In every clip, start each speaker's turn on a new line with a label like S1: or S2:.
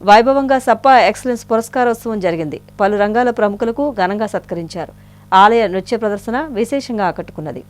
S1: వైభవంగా సప్పా ఎక్సలెన్స్ పురస్కారోత్సవం జరిగింది. పలు రంగాల ప్రముఖులకు ఘనంగా సత్కరించారు. ఆలయ నృత్య ప్రదర్శన విశేషంగా ఆకట్టుకున్నది.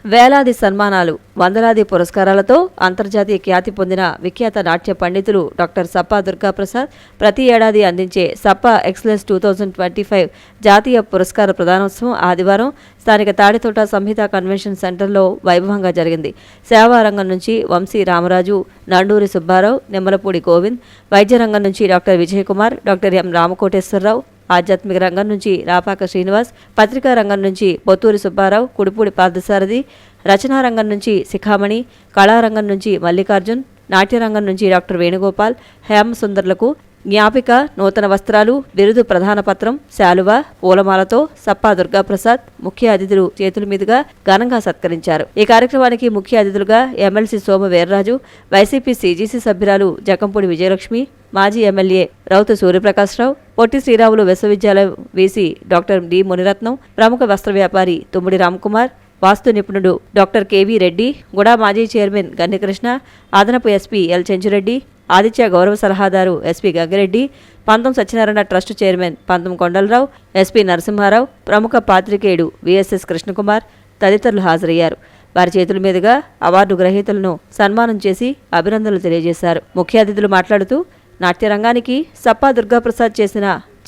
S1: వేలాది సన్మానాలు, వందలాది పురస్కారాలతో అంతర్జాతీయ ఖ్యాతి పొందిన విఖ్యాత నాట్య పండితులు డాక్టర్ సప్పా దుర్గాప్రసాద్ ప్రతి ఏడాది అందించే సప్పా ఎక్సలెన్స్ 2025 జాతీయ పురస్కార ప్రదానోత్సవం ఆదివారం స్థానిక తాడితోట సంహిత కన్వెన్షన్ సెంటర్లో వైభవంగా జరిగింది. సేవా రంగం నుంచి వంశీ రామరాజు, నండూరి సుబ్బారావు, నిమ్మలపూడి గోవింద్, వైద్య రంగం నుంచి doctor Vijayakumar, doctor M Ramakoteswararao, ఆధ్యాత్మిక రంగం నుంచి రాపాక శ్రీనివాస్, పత్రికా రంగం నుంచి పొత్తూరి సుబ్బారావు, కుడిపూడి పార్థసారథి, రచనా రంగం నుంచి శిఖామణి, కళారంగం నుంచి మల్లికార్జున్, నాట్యరంగం నుంచి డాక్టర్ వేణుగోపాల్, హేమసుందర్లకు జ్ఞాపిక, నూతన వస్త్రాలు, బిరుదు ప్రధాన పత్రం, శాలువ, పూలమాలతో సప్పా దుర్గాప్రసాద్ ముఖ్య అతిథులు చేతుల మీదుగా ఘనంగా సత్కరించారు. ఈ కార్యక్రమానికి ముఖ్య అతిథులుగా MLC Somu Veerraju, YCP CGC సభ్యురాలు జకంపూడి విజయలక్ష్మి, మాజీ ఎమ్మెల్యే రౌతు సూర్యప్రకాశ్రావు, పొట్టి శ్రీరాములు విశ్వవిద్యాలయం వీసీ డాక్టర్ డి మునిరత్నం, ప్రముఖ వస్త్ర వ్యాపారి తుమ్మిడి రామ్కుమార్, వాస్తు నిపుణుడు డాక్టర్ కెవి రెడ్డి, గుడా మాజీ చైర్మన్ గన్నికృష్ణ, అదనపు ఎస్పీ ఎల్ చెంచురెడ్డి, ఆదిత్య గౌరవ సలహాదారు ఎస్పీ గంగిరెడ్డి, పంతం సత్యనారాయణ ట్రస్ట్ చైర్మన్ పంతం కొండలరావు, ఎస్పీ నరసింహారావు, ప్రముఖ పాత్రికేయుడు విఎస్ఎస్ కృష్ణకుమార్ తదితరులు హాజరయ్యారు. వారి చేతుల మీదుగా అవార్డు గ్రహీతలను సన్మానం చేసి అభినందనలు తెలియజేశారు. ముఖ్య అతిథులు మాట్లాడుతూ నాట్యరంగానికి సప్పా దుర్గాప్రసాద్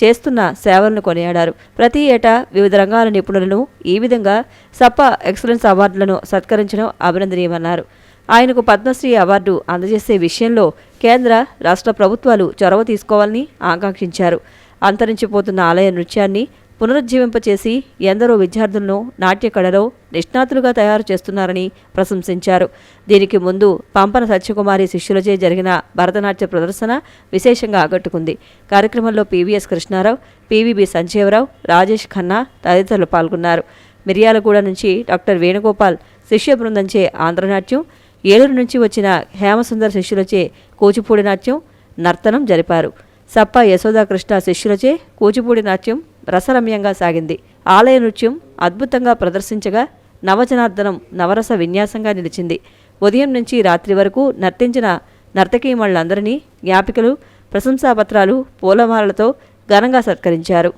S1: చేస్తున్న సేవలను కొనియాడారు. ప్రతి ఏటా వివిధ రంగాల నిపుణులను ఈ విధంగా సప్పా ఎక్సలెన్స్ అవార్డులను సత్కరించడం అభినందనీయమన్నారు. ఆయనకు పద్మశ్రీ అవార్డు అందజేసే విషయంలో కేంద్ర, రాష్ట్ర ప్రభుత్వాలు చొరవ తీసుకోవాలని ఆకాంక్షించారు. అంతరించిపోతున్న ఆలయ నృత్యాన్ని పునరుజ్జీవింపచేసి ఎందరో విద్యార్థులను నాట్య కళలో నిష్ణాతులుగా తయారు చేస్తున్నారని ప్రశంసించారు. దీనికి ముందు పంపన సత్యకుమారి శిష్యులచే జరిగిన భరతనాట్య ప్రదర్శన విశేషంగా ఆకట్టుకుంది. కార్యక్రమంలో పివిఎస్ కృష్ణారావు, పివిబి సంజీవరావు, రాజేష్ ఖన్నా తదితరులు పాల్గొన్నారు. మిర్యాలగూడ నుంచి డాక్టర్ వేణుగోపాల్ శిష్య బృందంచే ఆంధ్రనాట్యం, ఏలూరు నుంచి వచ్చిన హేమసుందర్ శిష్యులచే కూచిపూడి నాట్యం, నర్తనం జరిపారు. సప్పా యశోదాకృష్ణ శిష్యులచే కూచిపూడి నాట్యం రసరమ్యంగా సాగింది. ఆలయ నృత్యం అద్భుతంగా ప్రదర్శించగా నవజనార్దనం నవరస విన్యాసంగా నిలిచింది. ఉదయం నుంచి రాత్రి వరకు నర్తించిన నర్తకీమణులందరినీ జ్ఞాపికలు, ప్రశంసాపత్రాలు, పూలమాలలతో ఘనంగా సత్కరించారు.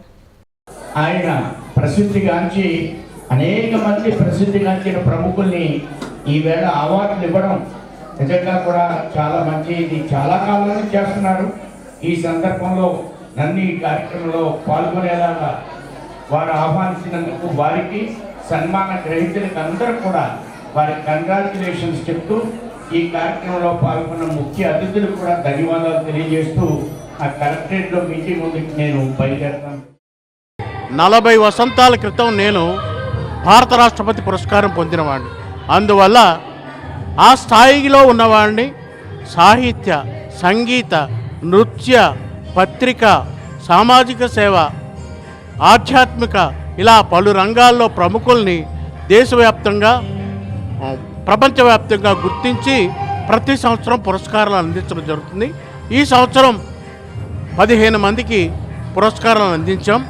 S2: ఆయన ప్రసిద్ధిగాంచి అనేక మంది ప్రసిద్ధిగాంచిన ప్రముఖుల్ని ఈవేళ అవార్డులు ఇవ్వడం నిజంగా కూడా చాలా మంచి. ఇది చాలా కాలం నుంచి చేస్తున్నారు. ఈ సందర్భంలో నన్ను ఈ కార్యక్రమంలో పాల్గొనేలాగా వారు ఆహ్వానించినందుకు వారికి, సన్మాన గ్రహీతలకు అందరూ కూడా వారి కంగ్రాచ్యులేషన్స్ చెప్తూ ఈ కార్యక్రమంలో పాల్గొన్న ముఖ్య అతిథులకు కూడా ధన్యవాదాలు తెలియజేస్తూ ఆ కలెక్టరేట్లో మీటింగ్ ముందుకు నేను బయలుదేరుతాను.
S3: 40 వసంతాల క్రితం నేను భారత రాష్ట్రపతి పురస్కారం పొందినవాడిని. అందువల్ల ఆ స్థాయిలో ఉన్నవాడిని సాహిత్య, సంగీత, నృత్య, పత్రిక, సామాజిక సేవ, ఆధ్యాత్మిక ఇలా పలు రంగాల్లో ప్రముఖుల్ని దేశవ్యాప్తంగా, ప్రపంచవ్యాప్తంగా గుర్తించి ప్రతి సంవత్సరం పురస్కారాలు అందించడం జరుగుతుంది. ఈ సంవత్సరం 15 మందికి పురస్కారాలు అందించాం.